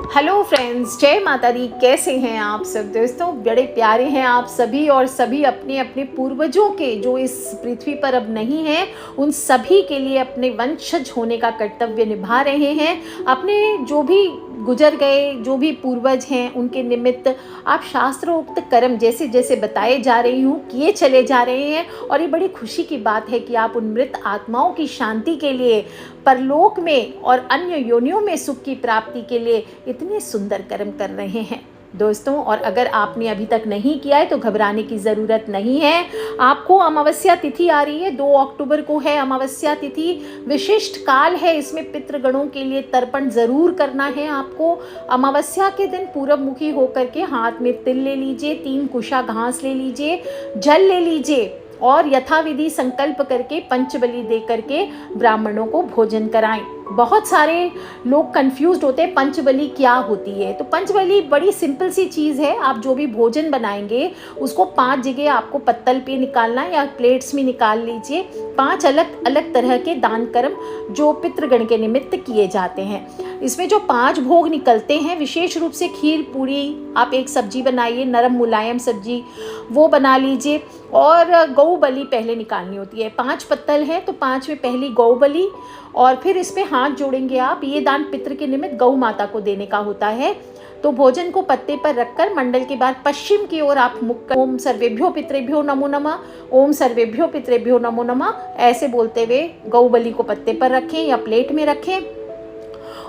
Hello friends, जय माता दी। कैसे हैं आप सब दोस्तों? बड़े प्यारे हैं आप सभी, और सभी अपने अपने पूर्वजों के जो इस पृथ्वी पर अब नहीं हैं उन सभी के लिए अपने वंशज होने का कर्तव्य निभा रहे हैं। अपने जो भी गुजर गए जो भी पूर्वज हैं उनके निमित्त आप शास्त्रोक्त कर्म जैसे जैसे बताए जा रही हूँ किए चले जा रहे हैं। और ये बड़ी खुशी की बात है कि आप उन मृत आत्माओं की शांति के लिए, परलोक में और अन्य योनियों में सुख की प्राप्ति के लिए इतने सुंदर कर्म कर रहे हैं दोस्तों। और अगर आपने अभी तक नहीं किया है तो घबराने की ज़रूरत नहीं है। आपको अमावस्या तिथि आ रही है, 2 अक्टूबर को है अमावस्या तिथि। विशिष्ट काल है, इसमें पितृगणों के लिए तर्पण ज़रूर करना है आपको। अमावस्या के दिन पूरब मुखी होकर के हाथ में तिल ले लीजिए, 3 कुशा घास ले लीजिए, जल ले लीजिए और यथाविधि संकल्प करके पंचबली दे करके ब्राह्मणों को भोजन कराएं। बहुत सारे लोग कंफ्यूज्ड होते हैं पंचबली क्या होती है। तो पंचबली बड़ी सिंपल सी चीज़ है। आप जो भी भोजन बनाएंगे उसको 5 जगह आपको पत्तल पे निकालना है या प्लेट्स में निकाल लीजिए। 5 अलग अलग तरह के दान कर्म जो पितृगण के निमित्त किए जाते हैं। इसमें जो 5 भोग निकलते हैं, विशेष रूप से खीर पूरी, आप एक सब्जी बनाइए, नरम मुलायम सब्जी वो बना लीजिए। और गौ बलि पहले निकालनी होती है। 5 पत्तल है तो 5 में पहली गौ बलि, और फिर इस पे हाथ जोड़ेंगे आप। ये दान पितृ के निमित्त गौ माता को देने का होता है। तो भोजन को पत्ते पर रखकर मंडल के बाद पश्चिम की ओर आप मुख कर ओम सर्वेभ्यो पितृभ्यो नमो नमः, ओम सर्वेभ्यो पितृभ्यो नमो नमः ऐसे बोलते हुए गौ बलि को पत्ते पर रखें या प्लेट में रखें।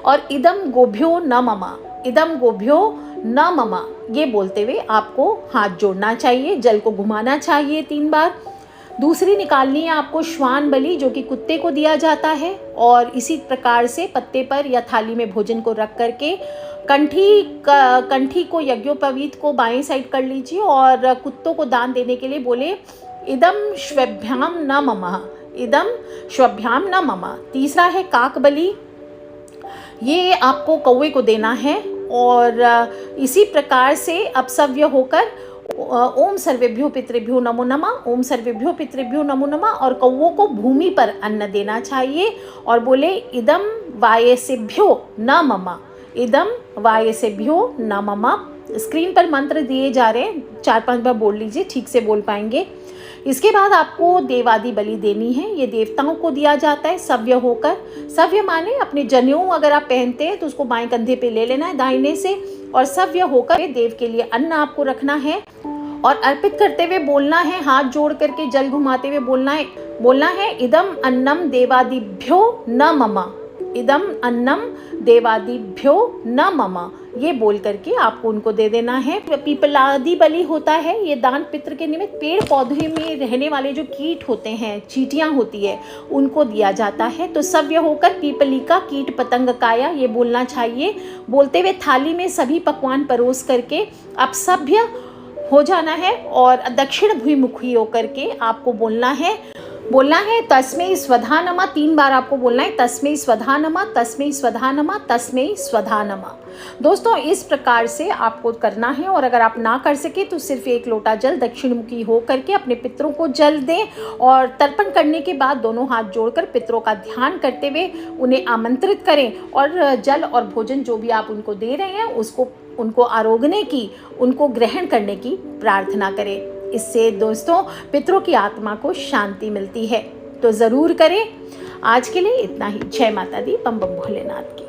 और इदम गोभ्यो न ममा, इदम गोभ्यो न ममा ये बोलते हुए आपको हाथ जोड़ना चाहिए, जल को घुमाना चाहिए 3 बार। दूसरी निकालनी है आपको श्वान बलि, जो कि कुत्ते को दिया जाता है। और इसी प्रकार से पत्ते पर या थाली में भोजन को रख करके कंठी को यज्ञोपवीत को बाएं साइड कर लीजिए और कुत्तों को दान देने के लिए बोले इदम श्वभ्याम न मम, इदम श्वभ्याम न मम। तीसरा है काक बलि, ये आपको कौवे को देना है। और इसी प्रकार से अपसव्य होकर ओम सर्वेभ्यो पितृभ्यो नमो नमः, ओम सर्वेभ्यो पितृभ्यो नमो नमः और कौवों को भूमि पर अन्न देना चाहिए और बोले इदम वायसेभ्यो न मम, इदम वायसेभ्यो न मम। स्क्रीन पर मंत्र दिए जा रहे हैं, 4-5 बार बोल लीजिए, ठीक से बोल पाएंगे। इसके बाद आपको देवादि बलि देनी है। ये देवताओं को दिया जाता है सव्य होकर। सव्य माने अपने जनेऊ अगर आप पहनते हैं तो उसको बाएं कंधे पे ले लेना है दाहिने से, और सव्य होकर देव के लिए अन्न आपको रखना है और अर्पित करते हुए बोलना है, हाथ जोड़ करके जल घुमाते हुए बोलना है इदम अन्नम देवादिभ्यो न मम, इदम अन्नम देवादिभ्यो न मम। ये बोल करके आपको उनको दे देना है। पीपलादि बलि होता है, ये दान पितृ के निमित्त पेड़ पौधे में रहने वाले जो कीट होते हैं, चींटियाँ होती है, उनको दिया जाता है। तो सव्य होकर पीपली का कीट पतंग काया ये बोलना चाहिए। बोलते हुए थाली में सभी पकवान परोस करके आप सभ्य हो जाना है और दक्षिण भूमुखी होकर के आपको बोलना है तस्मै स्वधा नमः। 3 बार आपको बोलना है तस्मै स्वधा नमः, तस्मै स्वधा नमः, तस्मै स्वधा नमः। दोस्तों इस प्रकार से आपको करना है। और अगर आप ना कर सके तो सिर्फ 1 लोटा जल दक्षिणमुखी हो करके अपने पितरों को जल दें और तर्पण करने के बाद दोनों हाथ जोड़कर पितरों का ध्यान करते हुए उन्हें आमंत्रित करें और जल और भोजन जो भी आप उनको दे रहे हैं उसको उनको आरोगने की, उनको ग्रहण करने की प्रार्थना करें। इससे दोस्तों पितरों की आत्मा को शांति मिलती है। तो ज़रूर करें। आज के लिए इतना ही। जय माता दी, बम बम भोलेनाथ की।